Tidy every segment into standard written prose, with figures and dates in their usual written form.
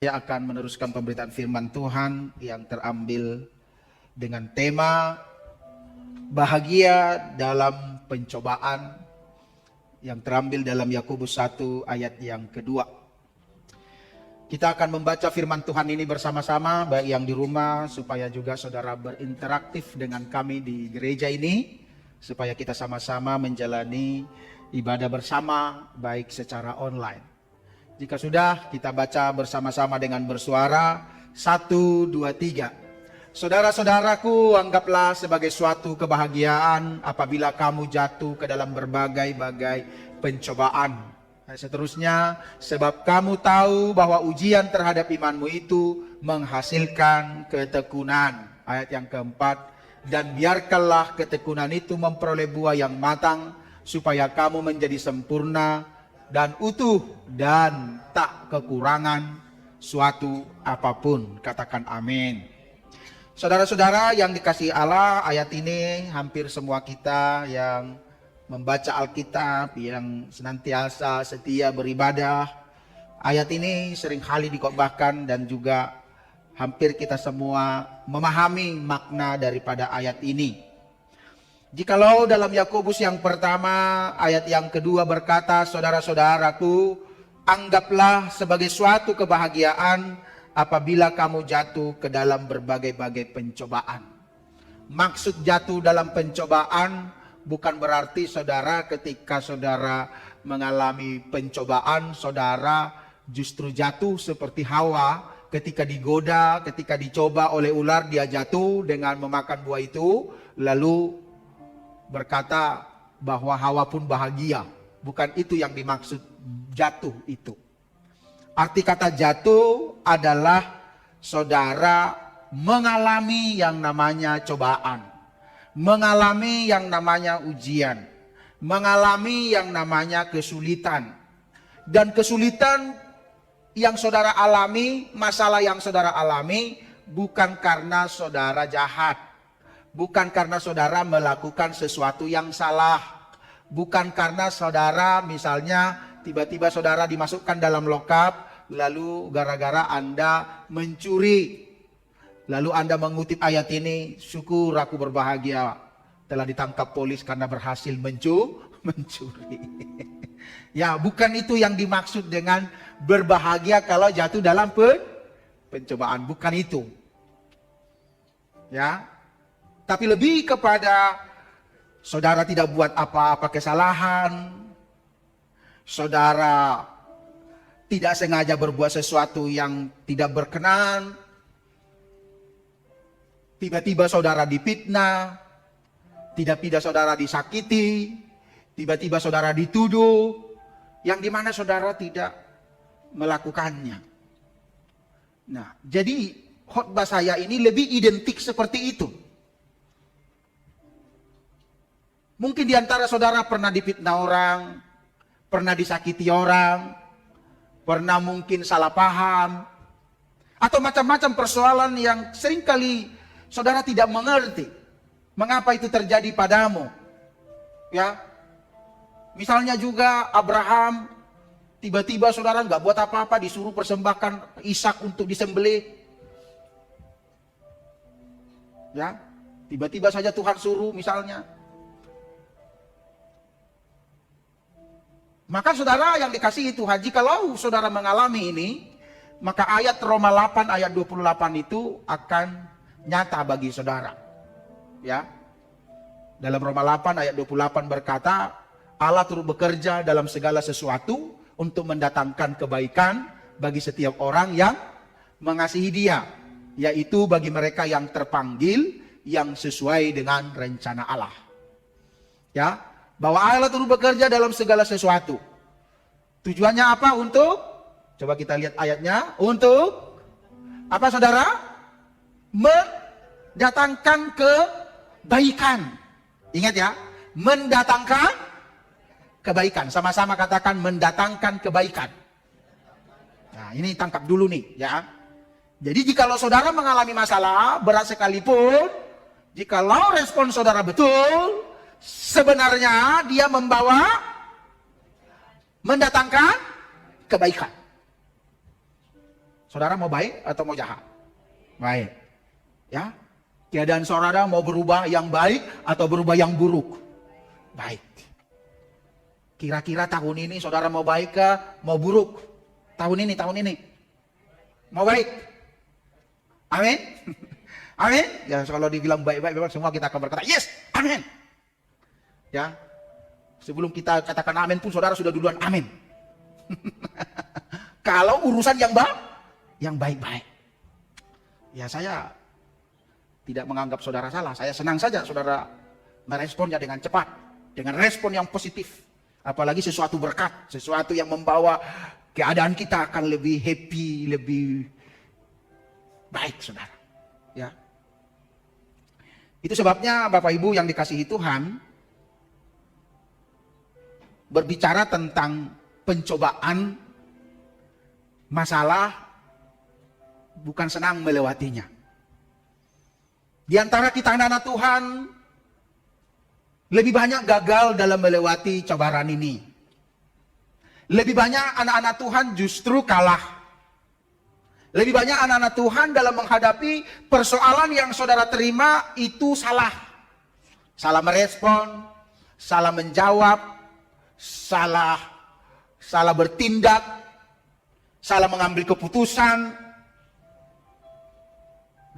Saya akan meneruskan pemberitaan firman Tuhan yang terambil dengan tema bahagia dalam pencobaan yang terambil dalam Yakobus 1 ayat yang kedua. Kita akan membaca firman Tuhan ini bersama-sama, baik yang di rumah supaya juga saudara berinteraktif dengan kami di gereja ini, supaya kita sama-sama menjalani ibadah bersama baik secara online. Jika sudah, kita baca bersama-sama dengan bersuara. 1, 2, 3. Saudara-saudaraku, anggaplah sebagai suatu kebahagiaan apabila kamu jatuh ke dalam berbagai-bagai pencobaan. Seterusnya, sebab kamu tahu bahwa ujian terhadap imanmu itu menghasilkan ketekunan. Ayat yang keempat, dan biarkanlah ketekunan itu memperoleh buah yang matang, supaya kamu menjadi sempurna dan utuh dan tak kekurangan suatu apapun. Katakan amin. Saudara-saudara yang dikasihi Allah, ayat ini hampir semua kita yang membaca Alkitab, yang senantiasa setia beribadah, ayat ini seringkali dikhotbahkan dan juga hampir kita semua memahami makna daripada ayat ini. Jikalau dalam Yakobus yang pertama ayat yang kedua berkata, saudara-saudaraku, anggaplah sebagai suatu kebahagiaan apabila kamu jatuh ke dalam berbagai-bagai pencobaan. Maksud jatuh dalam pencobaan bukan berarti saudara ketika saudara mengalami pencobaan, saudara justru jatuh seperti Hawa ketika digoda, ketika dicoba oleh ular, dia jatuh dengan memakan buah itu, lalu berkata bahwa Hawa pun bahagia. Bukan itu yang dimaksud jatuh itu. Arti kata jatuh adalah saudara mengalami yang namanya cobaan, mengalami yang namanya ujian, mengalami yang namanya kesulitan. Dan kesulitan yang saudara alami, masalah yang saudara alami bukan karena saudara jahat, bukan karena saudara melakukan sesuatu yang salah, bukan karena saudara misalnya tiba-tiba saudara dimasukkan dalam lokap, lalu gara-gara Anda mencuri, lalu Anda mengutip ayat ini, syukur aku berbahagia telah ditangkap polis karena berhasil mencuri. Ya, bukan itu yang dimaksud dengan berbahagia kalau jatuh dalam pencobaan, bukan itu. Ya. Tapi lebih kepada saudara tidak buat apa-apa kesalahan, saudara tidak sengaja berbuat sesuatu yang tidak berkenan, tiba-tiba saudara difitnah, tiba-tiba saudara disakiti, tiba-tiba saudara dituduh, yang dimana saudara tidak melakukannya. Nah, jadi khotbah saya ini lebih identik seperti itu. Mungkin di antara saudara pernah difitnah orang, pernah disakiti orang, pernah mungkin salah paham, atau macam-macam persoalan yang seringkali saudara tidak mengerti mengapa itu terjadi padamu. Ya, misalnya juga Abraham, tiba-tiba saudara nggak buat apa-apa, disuruh persembahkan Ishak untuk disembelih. Ya, tiba-tiba saja Tuhan suruh misalnya. Maka saudara yang dikasihi Tuhan, jikalau saudara mengalami ini, maka ayat Roma 8 ayat 28 itu akan nyata bagi saudara. Ya. Dalam Roma 8 ayat 28 berkata, Allah turut bekerja dalam segala sesuatu untuk mendatangkan kebaikan bagi setiap orang yang mengasihi Dia, yaitu bagi mereka yang terpanggil yang sesuai dengan rencana Allah. Ya. Bahwa Allah turut bekerja dalam segala sesuatu. Tujuannya apa? Untuk, coba kita lihat ayatnya, untuk apa saudara? Mendatangkan kebaikan. Ingat ya, mendatangkan kebaikan. Sama-sama katakan mendatangkan kebaikan. Nah, ini tangkap dulu nih ya. Jadi jikalau saudara mengalami masalah berat sekalipun, jikalau respon saudara betul, sebenarnya dia mendatangkan kebaikan. Saudara mau baik atau mau jahat? Baik. Ya. Keadaan saudara mau berubah yang baik atau berubah yang buruk? Baik. Kira-kira tahun ini saudara mau baik kah? Mau buruk? Tahun ini. Mau baik? Amin? Amin? Ya kalau dibilang baik-baik memang semua kita akan berkata, yes, amin. Ya. Sebelum kita katakan amin pun saudara sudah duluan amin. Kalau urusan yang baik-baik. Ya saya tidak menganggap saudara salah. Saya senang saja saudara meresponnya dengan cepat. Dengan respon yang positif. Apalagi sesuatu berkat, sesuatu yang membawa keadaan kita akan lebih happy, lebih baik, saudara. Ya, itu sebabnya Bapak Ibu yang dikasihi Tuhan, berbicara tentang pencobaan, masalah, bukan senang melewatinya. Di antara kita anak-anak Tuhan, lebih banyak gagal dalam melewati cobaan ini. Lebih banyak anak-anak Tuhan justru kalah. Lebih banyak anak-anak Tuhan dalam menghadapi persoalan yang saudara terima itu salah. Salah merespon, salah menjawab, salah bertindak, salah mengambil keputusan,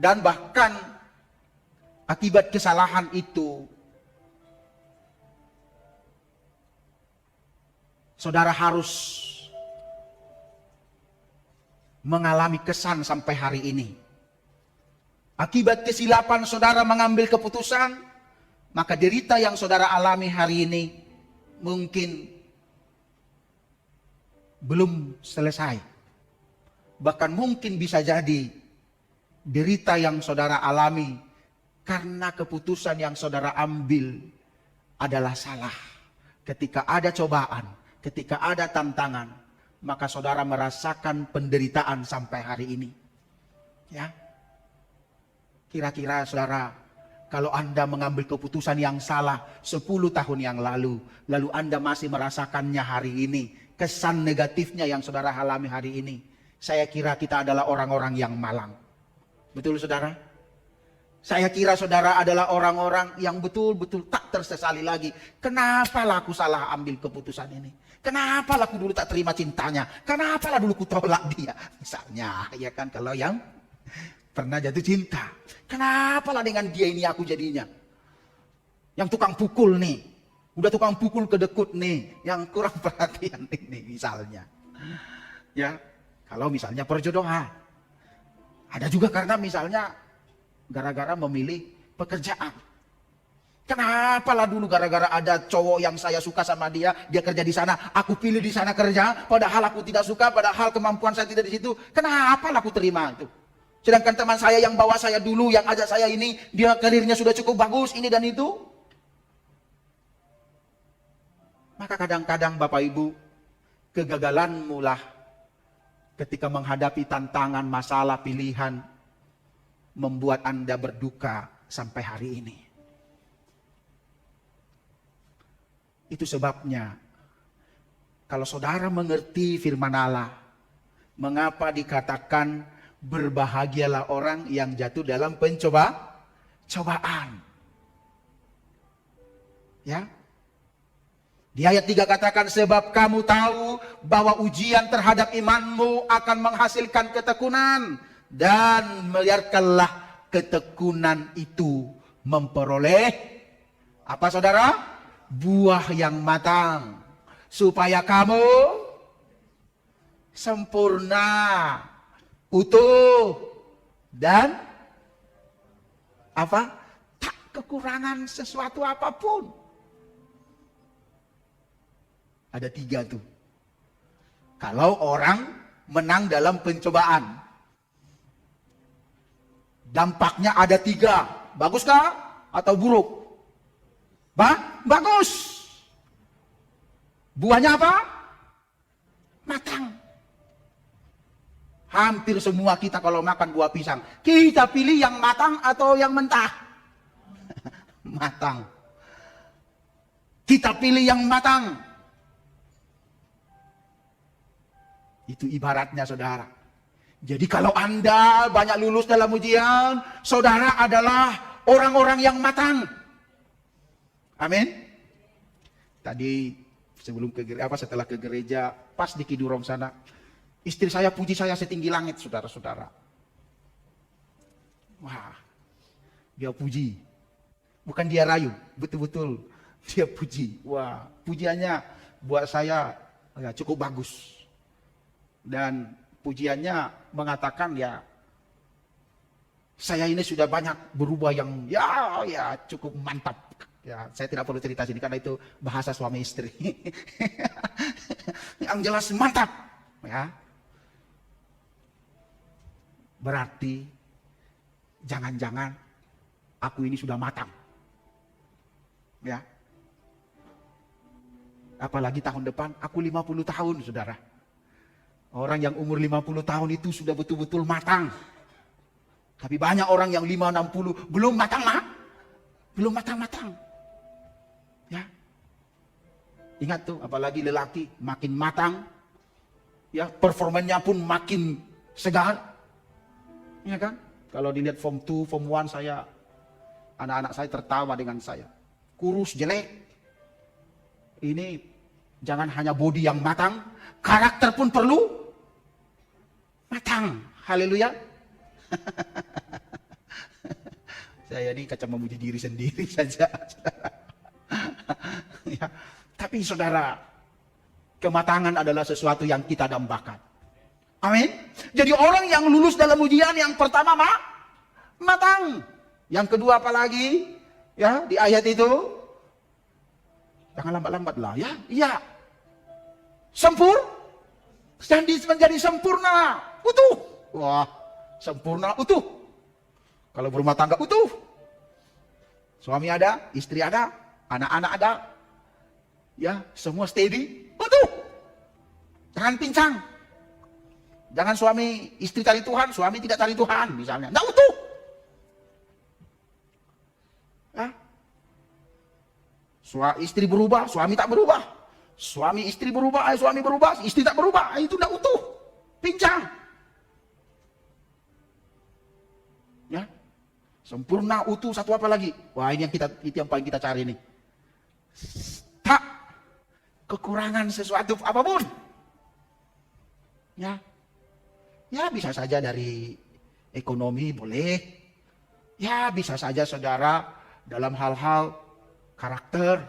dan bahkan akibat kesalahan itu saudara harus mengalami kesan sampai hari ini. Akibat kesilapan saudara mengambil keputusan, maka derita yang saudara alami hari ini mungkin belum selesai. Bahkan mungkin bisa jadi derita yang saudara alami karena keputusan yang saudara ambil adalah salah. Ketika ada cobaan, ketika ada tantangan, maka saudara merasakan penderitaan sampai hari ini. Ya. Kira-kira saudara, kalau Anda mengambil keputusan yang salah 10 tahun yang lalu Anda masih merasakannya hari ini, kesan negatifnya yang saudara alami hari ini, saya kira kita adalah orang-orang yang malang. Betul saudara? Saya kira saudara adalah orang-orang yang betul-betul tak tersesali lagi. Kenapa lah aku salah ambil keputusan ini? Kenapa lah aku dulu tak terima cintanya? Kenapa lah dulu aku tolak dia? Misalnya, ya kan, kalau yang pernah jatuh cinta. Kenapa lah dengan dia ini aku jadinya? Yang tukang pukul nih. Udah tukang pukul kedekut nih. Yang kurang perhatian ini misalnya. Ya, kalau misalnya perjodohan. Ada juga karena misalnya gara-gara memilih pekerjaan. Kenapa lah dulu gara-gara ada cowok yang saya suka sama dia kerja di sana, aku pilih di sana kerja, padahal aku tidak suka, padahal kemampuan saya tidak di situ. Kenapa lah aku terima itu? Sedangkan teman saya yang bawa saya dulu, yang ajak saya ini, dia karirnya sudah cukup bagus, ini dan itu. Maka kadang-kadang Bapak Ibu, kegagalanmu lah ketika menghadapi tantangan, masalah, pilihan, membuat Anda berduka sampai hari ini. Itu sebabnya, kalau saudara mengerti firman Allah, mengapa dikatakan berbahagialah orang yang jatuh dalam cobaan. Ya. Di ayat 3 katakan, sebab kamu tahu bahwa ujian terhadap imanmu akan menghasilkan ketekunan, dan biarkanlah ketekunan itu memperoleh apa saudara? Buah yang matang, supaya kamu sempurna, utuh, dan apa? Tak kekurangan sesuatu apapun. Ada 3 tuh. Kalau orang menang dalam pencobaan, dampaknya ada 3. Baguskah atau buruk? Bagus. Buahnya apa? Matang. Hampir semua kita kalau makan buah pisang, kita pilih yang matang atau yang mentah? Matang. Kita pilih yang matang. Itu ibaratnya saudara. Jadi kalau Anda banyak lulus dalam ujian, saudara adalah orang-orang yang matang. Amin. Tadi sebelum setelah ke gereja, pas di Kidurong sana, istri saya puji saya setinggi langit, saudara-saudara. Wah, dia puji. Bukan dia rayu, betul-betul dia puji. Wah, pujiannya buat saya ya, cukup bagus. Dan pujiannya mengatakan ya, saya ini sudah banyak berubah yang ya cukup mantap. Ya, saya tidak perlu cerita sini karena itu bahasa suami istri. Yang jelas mantap, ya. Berarti jangan-jangan aku ini sudah matang. Ya. Apalagi tahun depan aku 50 tahun, saudara. Orang yang umur 50 tahun itu sudah betul-betul matang. Tapi banyak orang yang 5-60 belum matang, belum matang-matang. Ya. Ingat tuh, apalagi lelaki makin matang, ya performanya pun makin segar. Ya kan? Kalau dilihat form 2, form 1 saya, anak-anak saya tertawa dengan saya. Kurus, jelek. Ini jangan hanya body yang matang, karakter pun perlu matang. Haleluya. Saya ini kacau memuji diri sendiri saja. Ya. Tapi saudara, kematangan adalah sesuatu yang kita dambakan. Amin. Jadi orang yang lulus dalam ujian yang pertama matang. Yang kedua apalagi? Ya, di ayat itu jangan lambat-lambat lah, ya. Iya. Menjadi sempurna, utuh. Wah, sempurna utuh. Kalau berumah tangga utuh. Suami ada, istri ada, anak-anak ada. Ya, semua steady, utuh. Jangan pincang. Jangan suami istri cari Tuhan, suami tidak cari Tuhan misalnya. Nggak utuh. Ya. Istri berubah, suami tak berubah. Suami istri berubah, suami berubah, istri tak berubah. Itu nggak utuh. Pincang. Ya. Sempurna, utuh, satu apa lagi? Wah, ini yang paling kita cari nih. Tak kekurangan sesuatu apapun. Ya. Ya, bisa saja dari ekonomi boleh. Ya, bisa saja saudara dalam hal-hal karakter.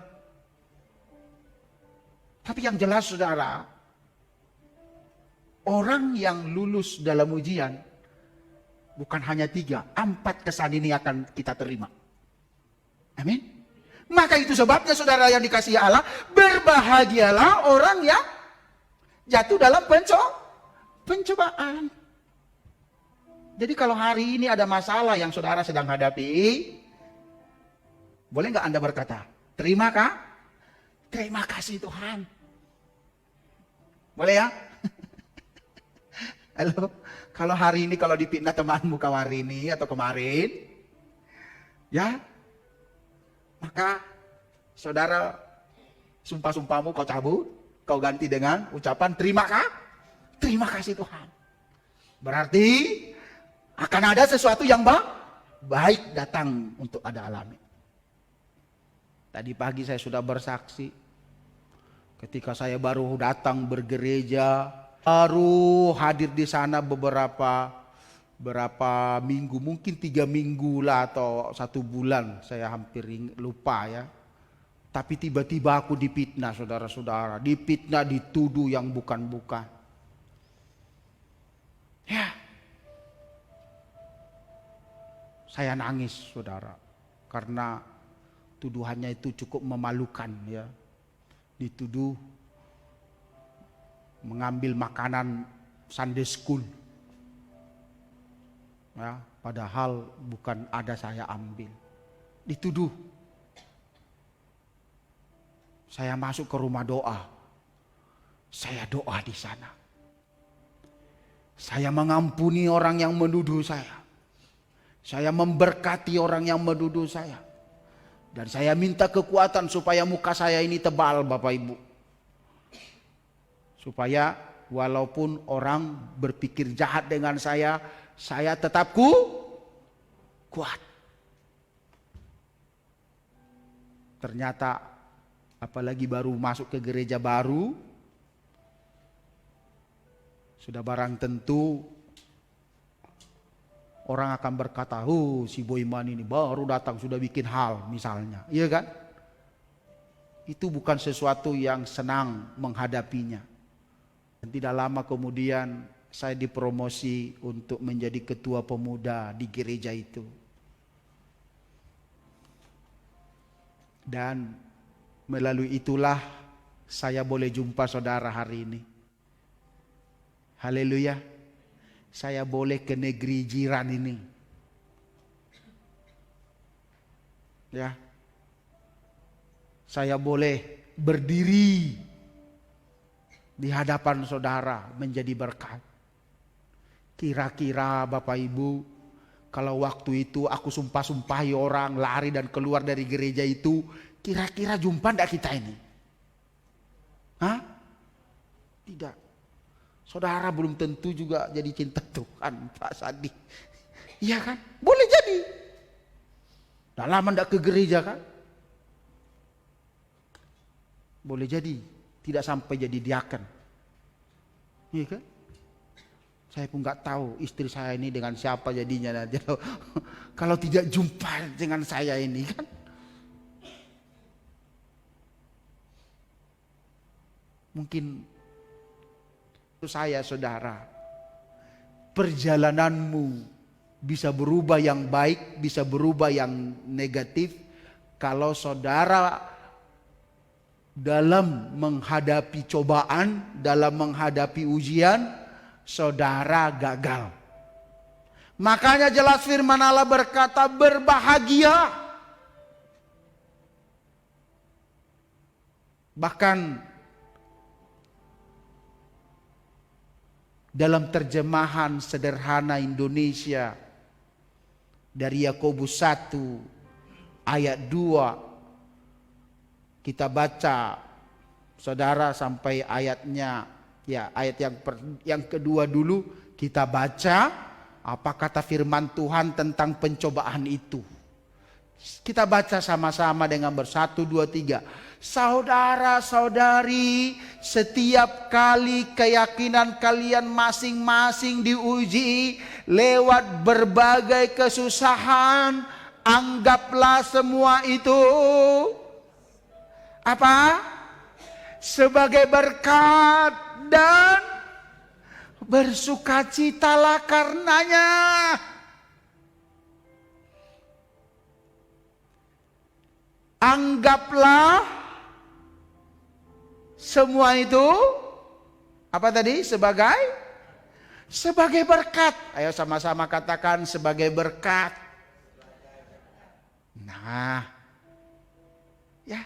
Tapi yang jelas saudara, orang yang lulus dalam ujian bukan hanya 3, 4 kesan ini akan kita terima. Amin. Maka itu sebabnya saudara yang dikasihi Allah, berbahagialah orang yang jatuh dalam pencobaan. Jadi kalau hari ini ada masalah yang saudara sedang hadapi, boleh nggak Anda berkata, terima kah? Terima kasih Tuhan. Boleh ya? Halo, kalau hari ini kalau dipitnah temanmu hari ini atau kemarin, ya, maka saudara sumpah-sumpahmu kau cabut, kau ganti dengan ucapan terima kah? Terima kasih Tuhan. Berarti akan ada sesuatu yang baik datang untuk Anda alami. Tadi pagi saya sudah bersaksi, ketika saya baru datang bergereja, baru hadir di sana beberapa minggu, mungkin 3 minggu lah atau 1 bulan, saya hampir lupa ya. Tapi tiba-tiba aku dipitnah saudara-saudara, dipitnah, dituduh yang bukan-bukan. Ya, saya nangis saudara, karena tuduhannya itu cukup memalukan ya. Dituduh mengambil makanan Sunday school. Ya, padahal bukan ada saya ambil. Dituduh. Saya masuk ke rumah doa. Saya doa di sana. Saya mengampuni orang yang menuduh saya. Saya memberkati orang yang menuduh saya. Dan saya minta kekuatan supaya muka saya ini tebal Bapak Ibu. Supaya walaupun orang berpikir jahat dengan saya tetap kuat. Ternyata apalagi baru masuk ke gereja baru, sudah barang tentu orang akan berkata, si Boyman ini baru datang sudah bikin hal misalnya. Iya kan? Itu bukan sesuatu yang senang menghadapinya. Dan tidak lama kemudian saya dipromosi untuk menjadi ketua pemuda di gereja itu. Dan melalui itulah saya boleh jumpa saudara hari ini. Haleluya. Saya boleh ke negeri jiran ini. Ya. Saya boleh berdiri di hadapan saudara menjadi berkat. Kira-kira Bapak Ibu, kalau waktu itu aku sumpah-sumpahi orang lari dan keluar dari gereja itu, kira-kira jumpa enggak kita ini? Hah? Tidak. Saudara belum tentu juga jadi cinta Tuhan, Pak Sadi. Iya kan? Boleh jadi. Dah lama enggak ke gereja kan? Boleh jadi. Tidak sampai jadi diaken. Iya kan? Saya pun nggak tahu istri saya ini dengan siapa jadinya nanti kalau tidak jumpa dengan saya ini kan. Mungkin itu saya saudara. Perjalananmu bisa berubah yang baik, bisa berubah yang negatif kalau saudara dalam menghadapi cobaan, dalam menghadapi ujian, saudara gagal. Makanya jelas firman Allah berkata berbahagia. Bahkan dalam terjemahan sederhana Indonesia dari Yakobus 1 ayat 2 kita baca saudara sampai ayatnya. Ya, ayat yang kedua dulu kita baca apa kata firman Tuhan tentang pencobaan itu. Kita baca sama-sama dengan bersatu, dua, tiga. Saudara-saudari, setiap kali keyakinan kalian masing-masing diuji lewat berbagai kesusahan, anggaplah semua itu apa? Sebagai berkat dan bersukacitalah karenanya. Anggaplah semua itu apa tadi? Sebagai berkat. Ayo sama-sama katakan sebagai berkat. Nah, ya.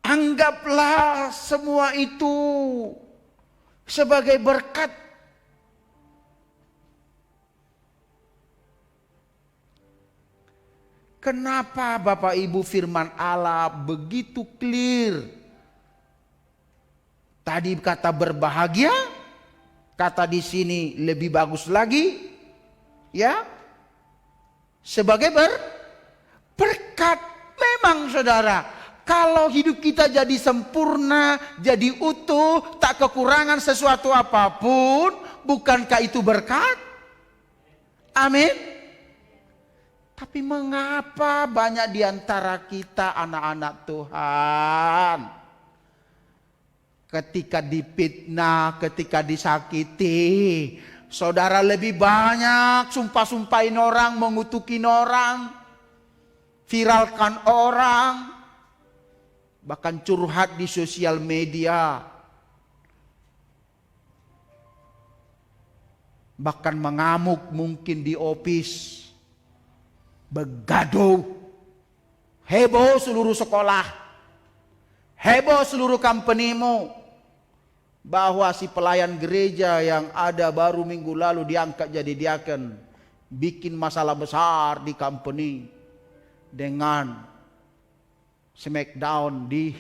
Anggaplah semua itu sebagai berkat. Kenapa Bapak Ibu firman Allah begitu clear? Tadi kata berbahagia, kata di sini lebih bagus lagi, ya. Sebagai berkat. Memang saudara, kalau hidup kita jadi sempurna, jadi utuh, tak kekurangan sesuatu apapun, bukankah itu berkat? Amin. Tapi mengapa banyak di antara kita anak-anak Tuhan ketika difitnah, ketika disakiti, saudara lebih banyak sumpah-sumpahin orang, mengutukin orang, viralkan orang, bahkan curhat di sosial media, bahkan mengamuk mungkin di office, begaduh, heboh seluruh sekolah, heboh seluruh company-mu, bahwa si pelayan gereja yang ada baru minggu lalu diangkat jadi diaken, bikin masalah besar di company dengan smackdown di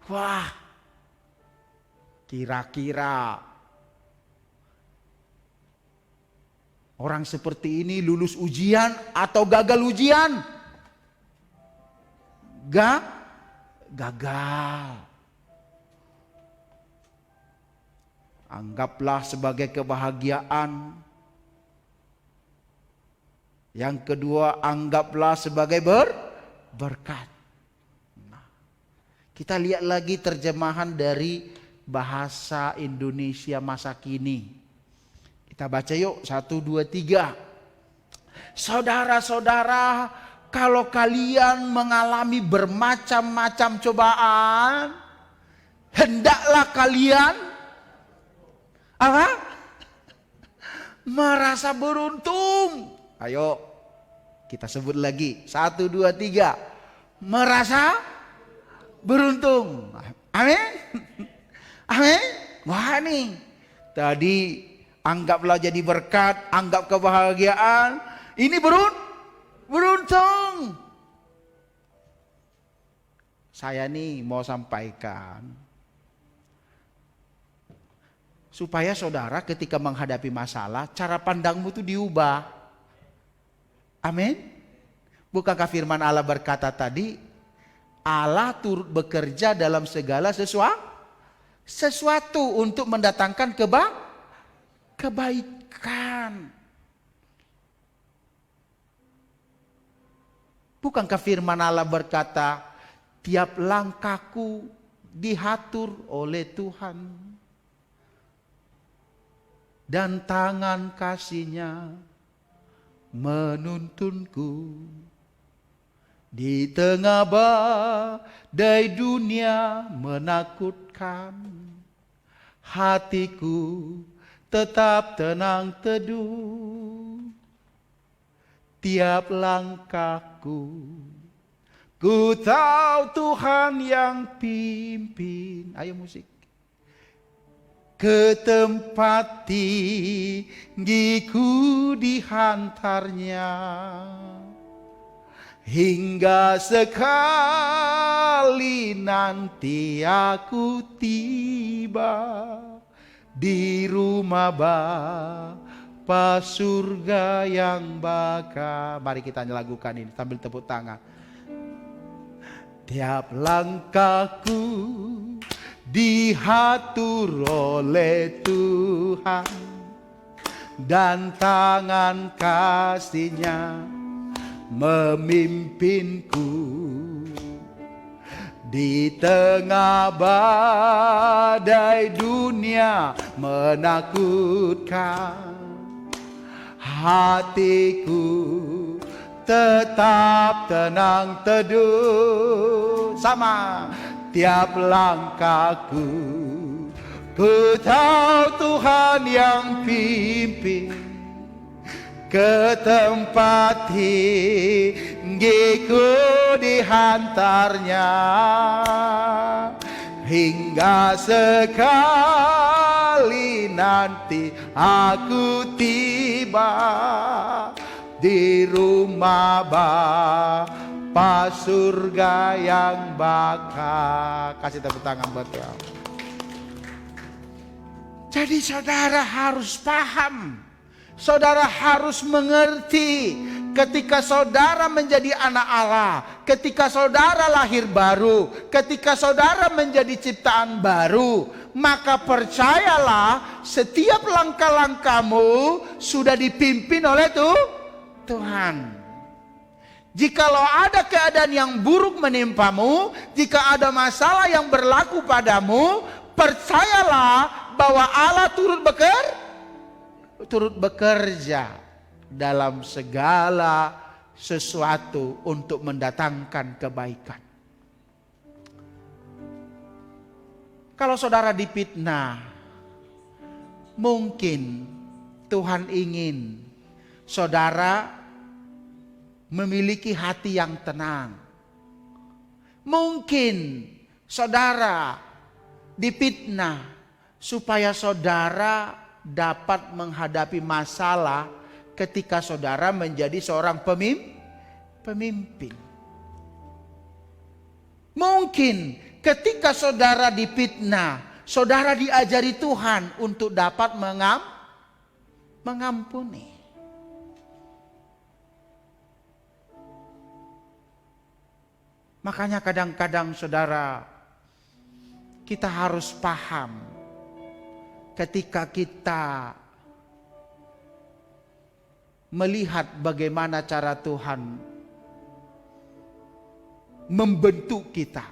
wah, Kira-kira orang seperti ini lulus ujian atau gagal ujian? Gagal. Anggaplah sebagai kebahagiaan. Yang kedua, anggaplah sebagai berkat. Nah, kita lihat lagi terjemahan dari bahasa Indonesia masa kini. Kita baca yuk, 1, 2, 3. Saudara-saudara, kalau kalian mengalami bermacam-macam cobaan, hendaklah kalian merasa beruntung. Ayo kita sebut lagi, 1, 2, 3. Merasa beruntung. Amin. Amin. Wah nih, tadi anggaplah jadi berkat, anggap kebahagiaan. Ini beruntung. Saya nih mau sampaikan, supaya saudara ketika menghadapi masalah, cara pandangmu itu diubah. Amin. Bukankah firman Allah berkata tadi, Allah turut bekerja dalam segala sesuatu untuk mendatangkan kebaikan. Bukankah firman Allah berkata, tiap langkahku diatur oleh Tuhan, dan tangan kasih-Nya menuntunku. Di tengah badai dunia menakutkan, hatiku tetap tenang teduh. Tiap langkahku, ku tahu Tuhan yang pimpin. Ayo musik. Ke tempat tinggiku dihantarnya, hingga sekali nanti aku tiba di rumah Bapa surga yang baka. Mari kita lakukan ini sambil tepuk tangan. Tiap langkahku diatur oleh Tuhan, dan tangan kasih-Nya memimpinku. Di tengah badai dunia menakutkan, hatiku tetap tenang teduh. Sama. Tiap langkahku, ku tahu Tuhan yang pimpin. Ke tempat tinggiku dihantarnya, hingga sekali nanti aku tiba di rumah Bapa surga yang baka. Kasih tepuk tangan buat dia. Jadi saudara harus paham, saudara harus mengerti, ketika saudara menjadi anak Allah, ketika saudara lahir baru, ketika saudara menjadi ciptaan baru, maka percayalah setiap langkah-langkahmu sudah dipimpin oleh Tuhan. Jikalau ada keadaan yang buruk menimpamu, jika ada masalah yang berlaku padamu, percayalah bahwa Allah turut bekerja dalam segala sesuatu untuk mendatangkan kebaikan. Kalau saudara difitnah, mungkin Tuhan ingin saudara memiliki hati yang tenang. Mungkin saudara difitnah supaya saudara dapat menghadapi masalah ketika saudara menjadi seorang pemimpin. Mungkin ketika saudara difitnah saudara diajari Tuhan untuk dapat mengampuni. Makanya kadang-kadang saudara, kita harus paham ketika kita melihat bagaimana cara Tuhan membentuk kita.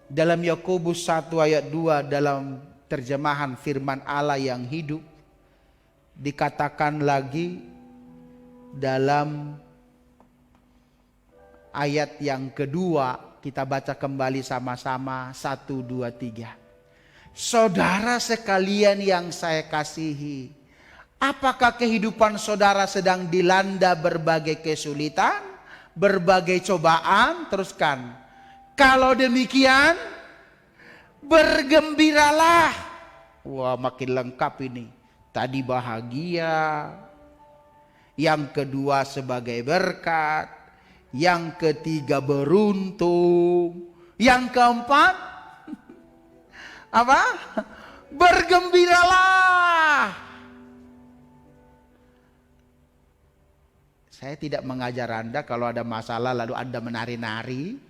Dalam Yakobus 1 ayat 2 dalam terjemahan firman Allah yang hidup dikatakan lagi dalam ayat yang kedua, kita baca kembali sama-sama 1, 2, 3. Saudara sekalian yang saya kasihi, apakah kehidupan saudara sedang dilanda berbagai kesulitan, berbagai cobaan? Teruskan. Kalau demikian, bergembiralah. Wah, makin lengkap ini. Tadi bahagia, yang kedua sebagai berkat, yang ketiga beruntung, yang keempat apa? Bergembiralah. Saya tidak mengajar Anda kalau ada masalah lalu Anda menari-nari.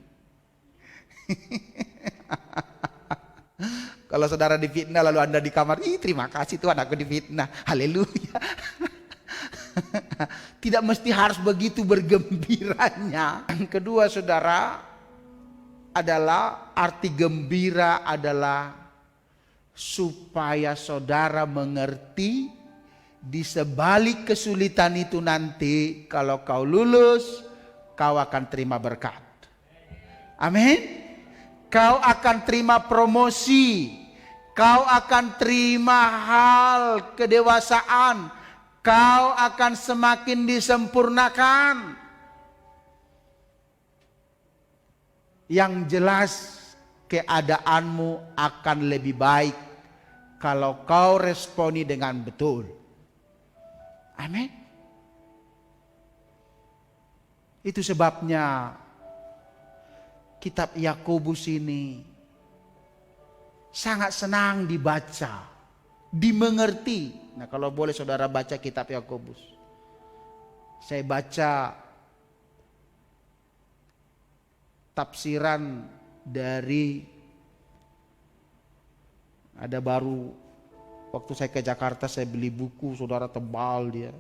Kalau saudara difitnah lalu Anda di kamar, terima kasih Tuhan aku difitnah, haleluya. Tidak mesti harus begitu bergembiranya. Yang kedua saudara adalah arti gembira adalah supaya saudara mengerti di sebalik kesulitan itu nanti kalau kau lulus kau akan terima berkat. Amin. Kau akan terima promosi, kau akan terima hal kedewasaan, kau akan semakin disempurnakan. Yang jelas keadaanmu akan lebih baik kalau kau responi dengan betul. Amin. Itu sebabnya kitab Yakobus ini sangat senang dibaca, dimengerti. Nah, kalau boleh saudara baca kitab Yakobus. Saya baca tafsiran dari, ada baru waktu saya ke Jakarta saya beli buku, saudara, tebal dia.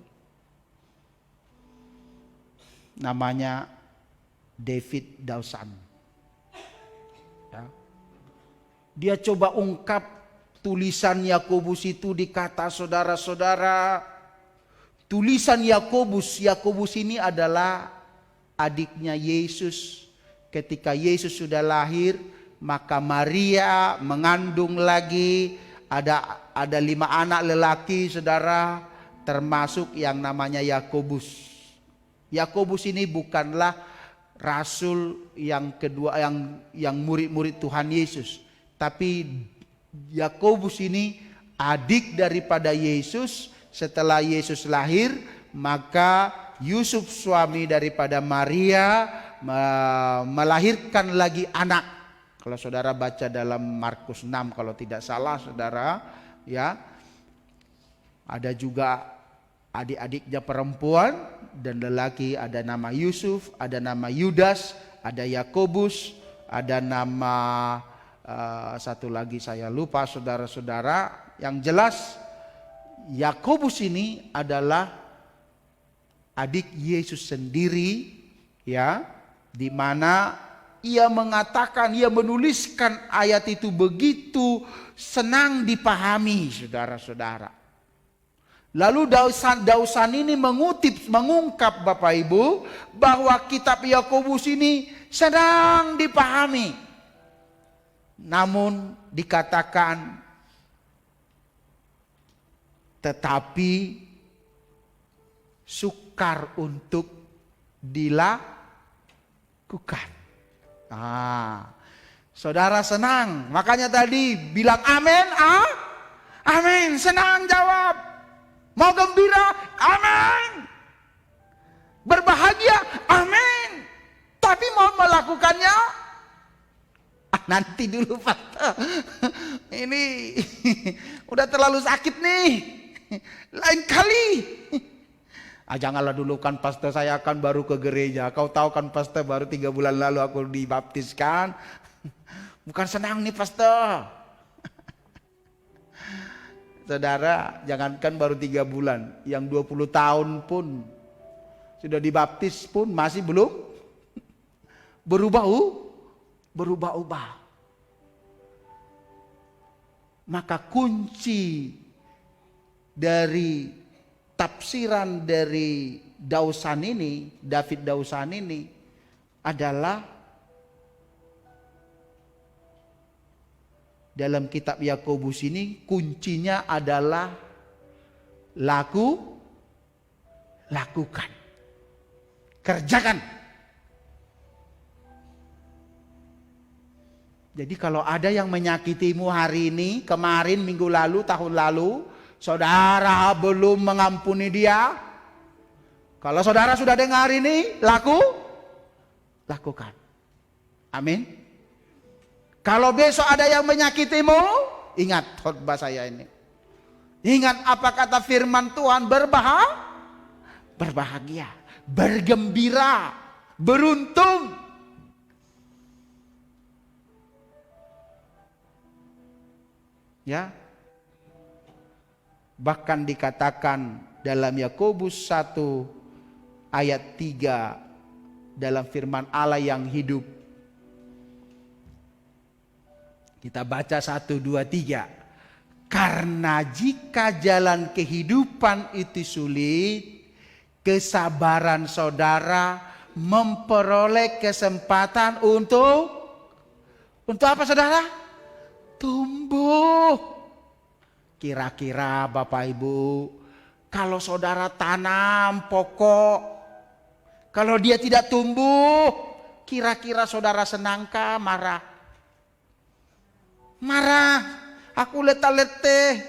Namanya David Dawson. Ya. Dia coba ungkap tulisan Yakobus itu di kata saudara-saudara. Tulisan Yakobus ini adalah adiknya Yesus. Ketika Yesus sudah lahir, maka Maria mengandung lagi. Ada 5 anak lelaki saudara, termasuk yang namanya Yakobus. Yakobus ini bukanlah rasul yang kedua, yang murid-murid Tuhan Yesus, tapi Yakobus ini adik daripada Yesus. Setelah Yesus lahir, maka Yusuf suami daripada Maria melahirkan lagi anak. Kalau saudara baca dalam Markus 6 kalau tidak salah saudara, ya. Ada juga adik-adiknya perempuan dan lelaki, ada nama Yusuf, ada nama Yudas, ada Yakobus, ada nama satu lagi saya lupa saudara-saudara. Yang jelas Yakobus ini adalah adik Yesus sendiri, ya, di mana ia mengatakan, ia menuliskan ayat itu begitu senang dipahami saudara-saudara. Lalu Dawson ini mengungkap Bapak Ibu bahwa kitab Yakobus ini senang dipahami. Namun dikatakan tetapi sukar untuk dilakukan. Saudara senang, makanya tadi bilang amin, amin, senang jawab. Mau gembira, amin. Berbahagia, amin. Tapi mau melakukannya, nanti dulu Pak. Ini udah terlalu sakit nih. Lain kali. Janganlah dulu kan pastor, saya akan baru ke gereja. Kau tahu kan pastor, baru 3 bulan lalu aku dibaptiskan. Bukan senang nih pastor. Saudara, jangankan baru 3 bulan, yang 20 tahun pun sudah dibaptis pun masih belum berubah-ubah. Maka kunci dari tafsiran dari David Dausan ini adalah dalam kitab Yakobus ini kuncinya adalah lakukan, kerjakan. Jadi kalau ada yang menyakitimu hari ini, kemarin, minggu lalu, tahun lalu, saudara belum mengampuni dia. Kalau saudara sudah dengar ini, lakukan. Amin. Kalau besok ada yang menyakitimu, ingat khotbah saya ini. Ingat apa kata firman Tuhan, berbahagia, bergembira, beruntung. Ya. Bahkan dikatakan dalam Yakobus 1 ayat 3 dalam firman Allah yang hidup. Kita baca 1, 2, 3. Karena jika jalan kehidupan itu sulit, kesabaran saudara memperoleh kesempatan untuk apa saudara? Tumbuh. Kira-kira Bapak Ibu, kalau saudara tanam pokok, kalau dia tidak tumbuh, kira-kira saudara senangkah? Marah. Aku letih.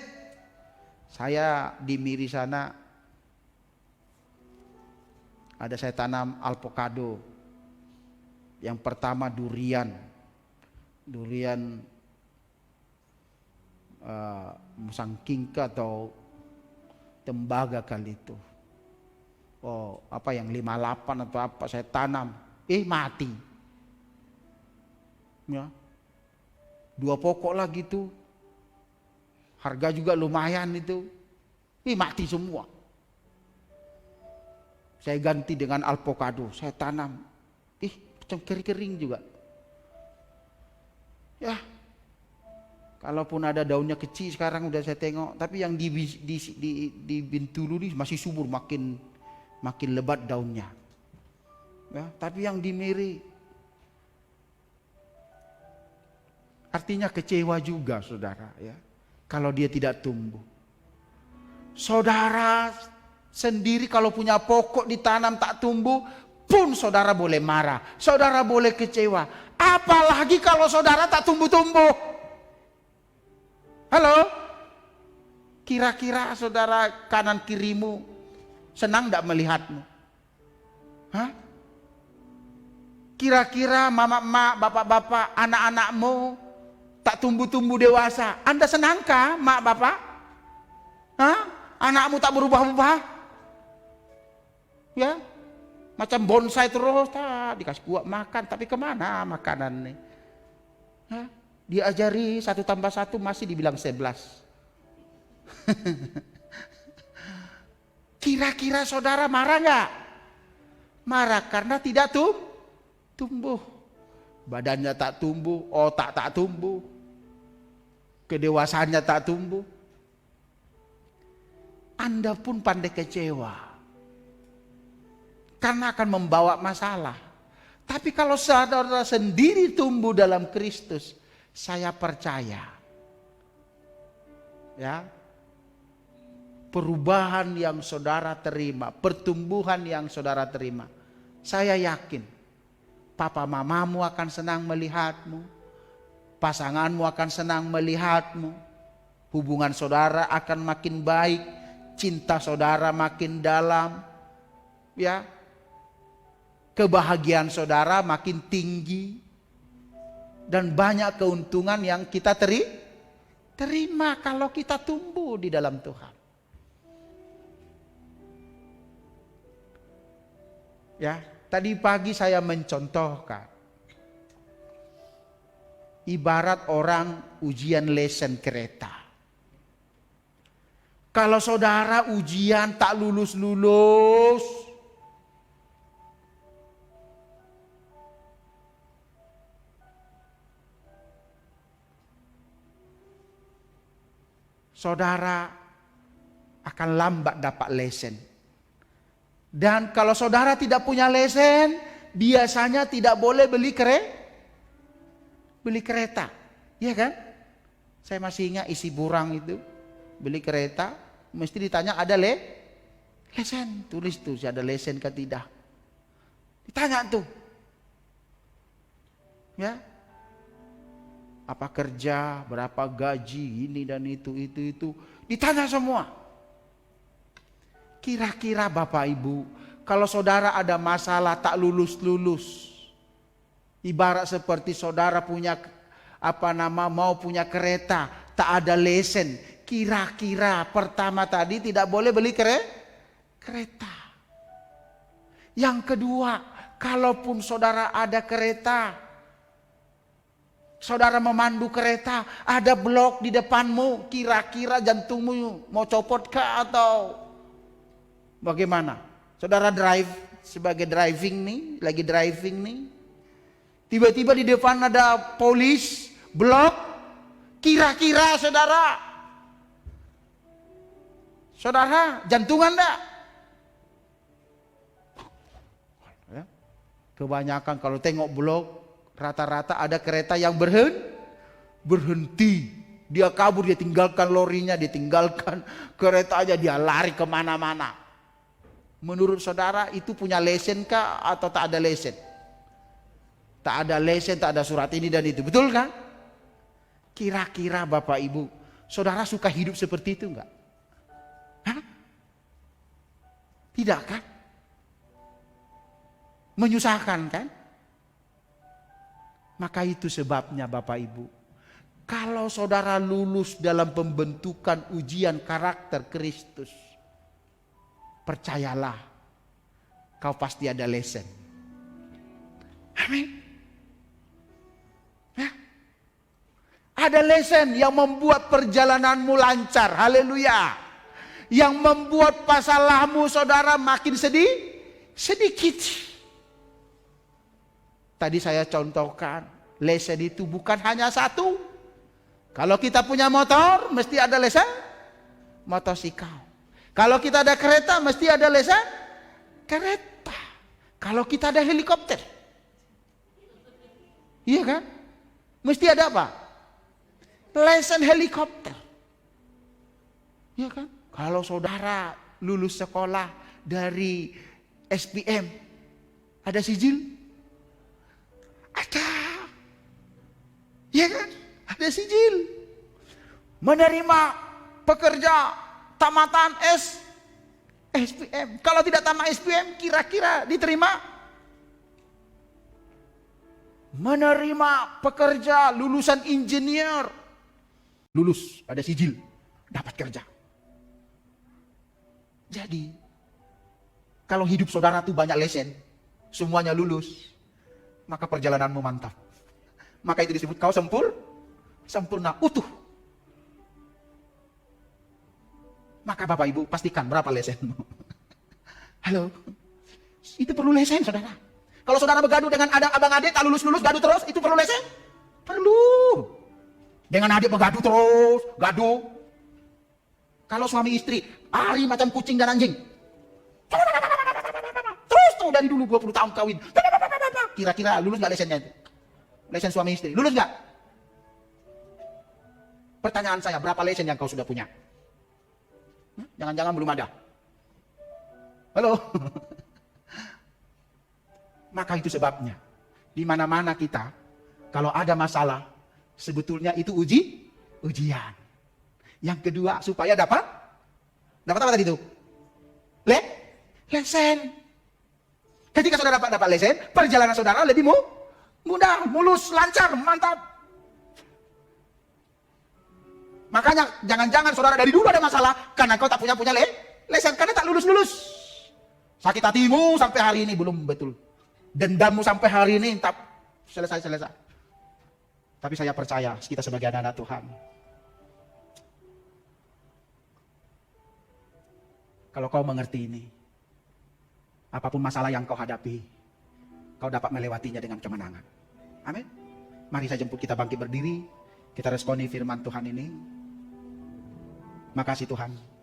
Saya di Miri sana ada saya tanam alpokado. Yang pertama durian musangkingka atau tembaga kali itu. Yang 58 atau apa saya tanam, mati. Ya. 2 pokok lagi tuh. Harga juga lumayan itu. Mati semua. Saya ganti dengan alpokado, saya tanam. Macam kering-kering juga. Ya. Kalaupun ada daunnya kecil sekarang udah saya tengok, tapi yang di Bintulu ini masih subur, makin lebat daunnya. Ya, tapi yang di Miri artinya kecewa juga saudara ya. Kalau dia tidak tumbuh. Saudara sendiri kalau punya pokok ditanam tak tumbuh pun saudara boleh marah, saudara boleh kecewa. Apalagi kalau saudara tak tumbuh-tumbuh. Halo? Kira-kira saudara kanan kirimu senang tidak melihatmu? Hah? Kira-kira mama-mak, bapak-bapak, anak-anakmu tak tumbuh-tumbuh dewasa, Anda senangkah mak bapak? Hah? Anakmu tak berubah-ubah? Ya? Macam bonsai terus, dikasih kuat makan, tapi kemana makanan nih? Hah? Diajari 1 tambah 1 masih dibilang 11. Kira-kira saudara marah nggak? Marah karena tidak tumbuh. Badannya tak tumbuh, otak tak tumbuh. Kedewasaannya tak tumbuh. Anda pun pandai kecewa. Karena akan membawa masalah. Tapi kalau saudara sendiri tumbuh dalam Kristus, saya percaya ya, perubahan yang saudara terima, pertumbuhan yang saudara terima, saya yakin papa mamamu akan senang melihatmu, pasanganmu akan senang melihatmu, hubungan saudara akan makin baik, cinta saudara makin dalam, ya, kebahagiaan saudara makin tinggi. Dan banyak keuntungan yang kita Terima kalau kita tumbuh di dalam Tuhan. Ya, tadi pagi saya mencontohkan ibarat orang ujian lesen kereta. Kalau saudara ujian tak lulus-lulus, saudara akan lambat dapat lesen. Dan kalau saudara tidak punya lesen, biasanya tidak boleh beli kereta. Iya kan? Saya masih ingat isi burang itu. Beli kereta, mesti ditanya ada lesen. Tulis tuh, ada lesen ke tidak. Ditanya tuh. Ya. Apa kerja, berapa gaji, ini dan itu. Ditanya semua. Kira-kira Bapak Ibu, kalau saudara ada masalah tak lulus-lulus, ibarat seperti saudara mau punya kereta, tak ada lesen, kira-kira pertama tadi tidak boleh beli kereta. Yang kedua, kalaupun saudara ada kereta, saudara memandu kereta, ada blok di depanmu, kira-kira jantungmu mau copot kah atau bagaimana? Saudara lagi driving nih. Tiba-tiba di depan ada polis, blok, kira-kira saudara jantungan enggak? Ya. Kebanyakan kalau tengok blok, rata-rata ada kereta yang berhenti. Dia kabur, dia tinggalkan lorinya, dia tinggalkan keretanya, dia lari kemana-mana. Menurut saudara itu punya lesen kah atau tak ada lesen? Tak ada lesen, tak ada surat ini dan itu. Betul kan? Kira-kira Bapak Ibu, saudara suka hidup seperti itu enggak? Hah? Tidak kan? Menyusahkan kan? Maka itu sebabnya Bapak Ibu, kalau saudara lulus dalam pembentukan ujian karakter Kristus, percayalah, kau pasti ada lesen. Amin. Ya. Ada lesen yang membuat perjalananmu lancar. Haleluya. Yang membuat masalahmu saudara makin sedikit. Tadi saya contohkan, lesen itu bukan hanya satu. Kalau kita punya motor, mesti ada lesen motosikal. Kalau kita ada kereta, mesti ada lesen kereta. Kalau kita ada helikopter, iya kan? Mesti ada apa? Lesen helikopter. Iya kan? Kalau saudara lulus sekolah dari SPM, ada sijil? Ada. Iya kan? Ada sijil. Menerima pekerja tamatan SPM. Kalau tidak tamat SPM, kira-kira diterima? Menerima pekerja lulusan insinyur, lulus ada sijil, dapat kerja. Jadi kalau hidup saudara tuh banyak lesen, semuanya lulus, maka perjalananmu mantap. Maka itu disebut kau sempurna, utuh. Maka Bapak Ibu pastikan berapa lesenmu. Halo, itu perlu lesen saudara. Kalau saudara bergaduh dengan abang adik tak lulus-lulus, gaduh terus, itu perlu lesen? Perlu. Dengan adik bergaduh terus, gaduh. Kalau suami istri, hari macam kucing dan anjing. Terus tuh dari dulu 20 tahun kawin. Kira-kira lulus gak lesennya itu? Lesen suami istri, lulus gak? Pertanyaan saya, berapa lesen yang kau sudah punya? Jangan-jangan belum ada. Halo. Maka itu sebabnya, di mana-mana kita, kalau ada masalah, sebetulnya itu ujian. Yang kedua, supaya dapat apa tadi itu? Lesen. Ketika saudara dapat lesen, perjalanan saudara lebih mudah, mulus, lancar, mantap. Makanya jangan-jangan saudara dari dulu ada masalah karena kau tak punya lesan, karena tak lulus-lulus. Sakit hatimu sampai hari ini belum betul. Dendammu sampai hari ini tak selesai. Tapi saya percaya kita sebagai anak-anak Tuhan, kalau kau mengerti ini, apapun masalah yang kau hadapi, kau dapat melewatinya dengan kemenangan. Amin. Mari saya jemput kita bangkit berdiri, kita responi firman Tuhan ini. Makasih Tuhan.